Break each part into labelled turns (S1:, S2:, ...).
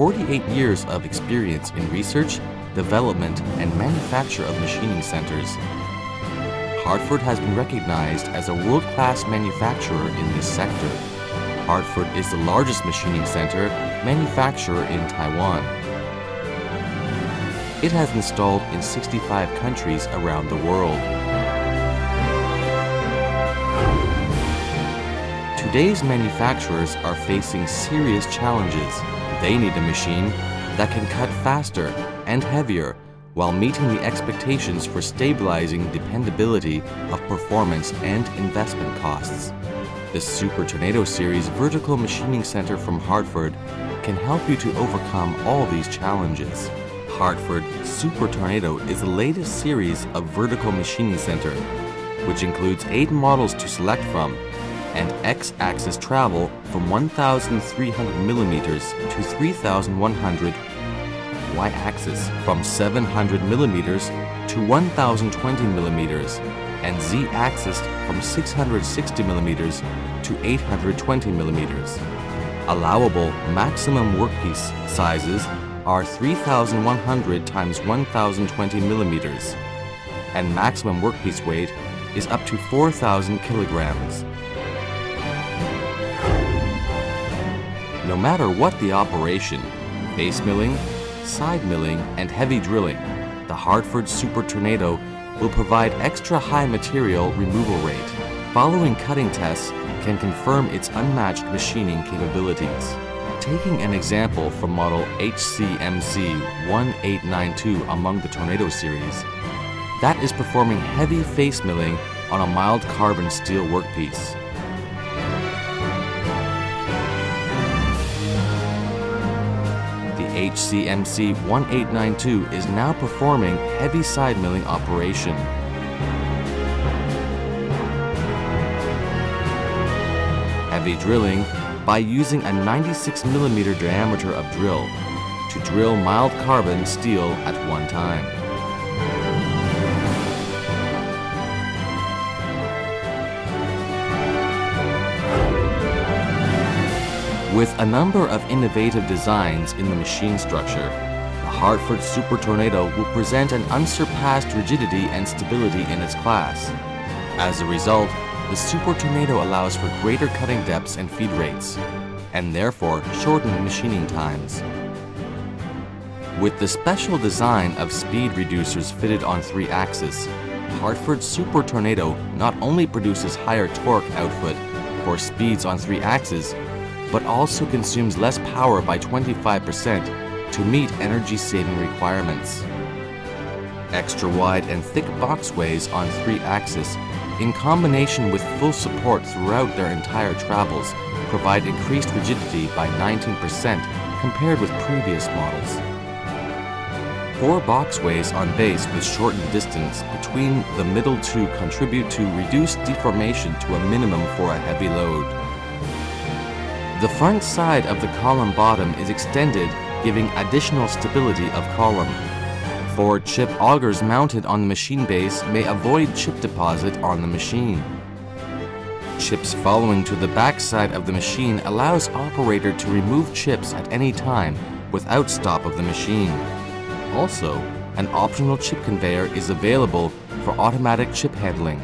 S1: 48 years of experience in research, development, and manufacture of machining centers. Hartford has been recognized as a world-class manufacturer in this sector. Hartford is the largest machining center manufacturer in Taiwan. It has installed in 65 countries around the world. Today's manufacturers are facing serious challenges. They need a machine that can cut faster and heavier while meeting the expectations for stabilizing dependability of performance and investment costs. The Super Tornado Series Vertical Machining Center from Hartford can help you to overcome all these challenges. Hartford Super Tornado is the latest series of vertical machining center, which includes 8 models to select from, and X-axis travel from 1,300 millimeters to 3,100, Y-axis from 700 millimeters to 1,020 millimeters, and Z-axis from 660 millimeters to 820 millimeters. Allowable maximum workpiece sizes are 3,100 times 1,020 millimeters, and maximum workpiece weight is up to 4,000 kilograms. No matter what the operation, base milling, side milling, and heavy drilling, the Hartford Super Tornado will provide extra high material removal rate. Following cutting tests can confirm its unmatched machining capabilities. Taking an example from model HCMC 1892 among the Tornado series, that is performing heavy face milling on a mild carbon steel workpiece. The HCMC 1892 is now performing heavy side milling operation. Heavy drilling by using a 96 millimeter diameter of drill to drill mild carbon steel at one time. With a number of innovative designs in the machine structure, the Hartford Super Tornado will present an unsurpassed rigidity and stability in its class. As a result, the Super Tornado allows for greater cutting depths and feed rates, and therefore shortened machining times. With the special design of speed reducers fitted on 3 axes, Hartford Super Tornado not only produces higher torque output for speeds on 3 axes, but also consumes less power by 25% to meet energy-saving requirements. Extra wide and thick boxways on 3 axes, in combination with full support throughout their entire travels, provide increased rigidity by 19% compared with previous models. 4 boxways on base with shortened distance between the middle 2 contribute to reduced deformation to a minimum for a heavy load. The front side of the column bottom is extended, giving additional stability of column. 4 chip augers mounted on the machine base may avoid chip deposit on the machine. Chips following to the back side of the machine allows operator to remove chips at any time without stop of the machine. Also, an optional chip conveyor is available for automatic chip handling.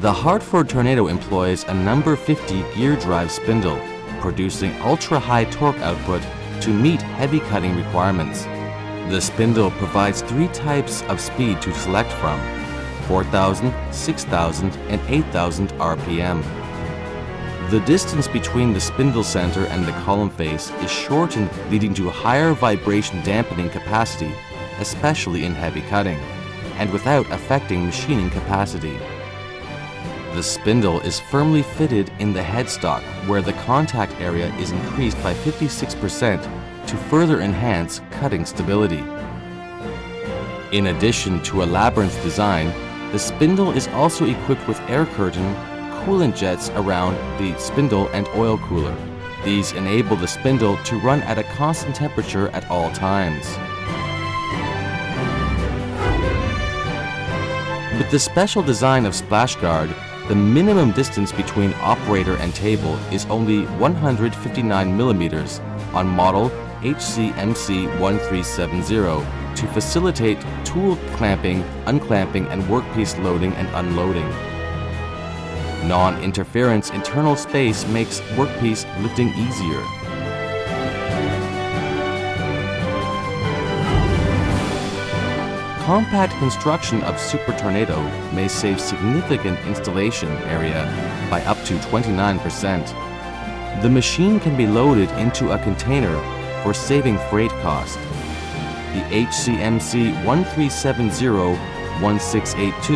S1: The Hartford Tornado employs a number 50 gear drive spindle, producing ultra-high torque output to meet heavy cutting requirements. The spindle provides 3 types of speed to select from: 4,000, 6,000, and 8,000 RPM. The distance between the spindle center and the column face is shortened, leading to higher vibration dampening capacity, especially in heavy cutting, and without affecting machining capacity. The spindle is firmly fitted in the headstock, where the contact area is increased by 56% to further enhance cutting stability. In addition to a labyrinth design, the spindle is also equipped with air curtain, coolant jets around the spindle and oil cooler. These enable the spindle to run at a constant temperature at all times. With the special design of splash guard, The minimum distance between operator and table is only 159 millimeters on model HCMC 1370 to facilitate tool clamping, unclamping, and workpiece loading and unloading. Non-interference internal space makes workpiece lifting easier. Compact construction of Super Tornado may save significant installation area by up to 29%. The machine can be loaded into a container for saving freight cost. The HCMC 1370, 1682,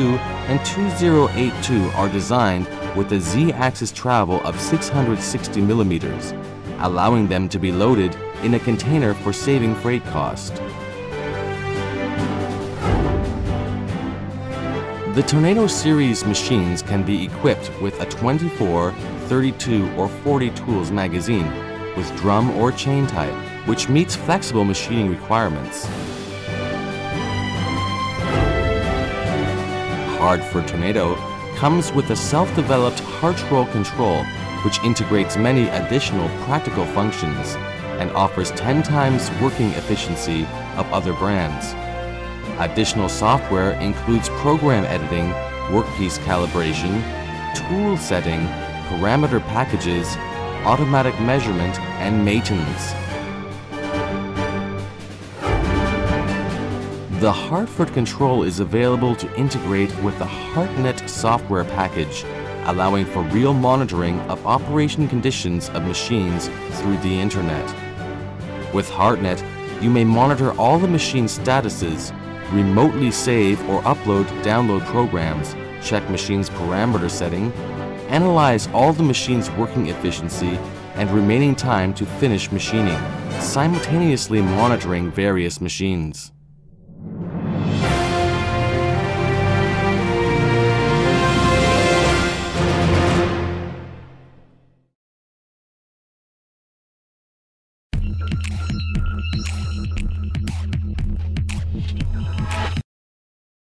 S1: and 2082 are designed with a Z-axis travel of 660 millimeters, allowing them to be loaded in a container for saving freight cost. The Tornado series machines can be equipped with a 24, 32, or 40 tools magazine with drum or chain type, which meets flexible machining requirements. Hartford Tornado comes with a self-developed Hartz roll control, which integrates many additional practical functions and offers 10 times working efficiency of other brands. Additional software includes program editing, workpiece calibration, tool setting, parameter packages, automatic measurement, and maintenance. The Hartford control is available to integrate with the HartNet software package, allowing for real monitoring of operation conditions of machines through the internet. With HartNet, you may monitor all the machine statuses, remotely save or download programs, check machine's parameter setting, analyze all the machine's working efficiency and remaining time to finish machining, simultaneously monitoring various machines.